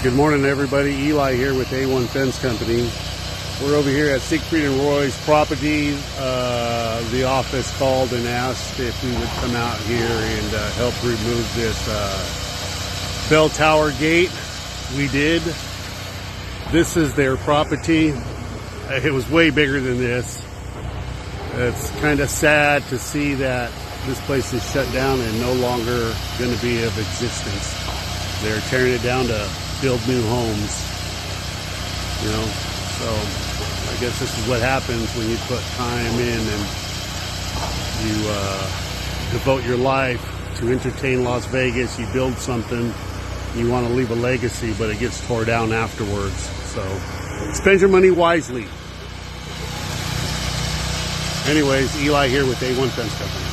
Good morning, everybody. Eli here with A1Fence Company. We're over here at Sigfried and Roy's property. The office called and asked if we would come out here and help remove this bell tower gate. We did. This is their property. It was way bigger than this. It's kind of sad to see that this place is shut down and no longer going to be of existence. They're tearing it down to build new homes, you know. So I guess this is what happens when you put time in and you devote your life to entertain Las Vegas. You build something, you want to leave a legacy, but it gets tore down afterwards. So spend your money wisely. Anyways, Eli here with A1Fence Company.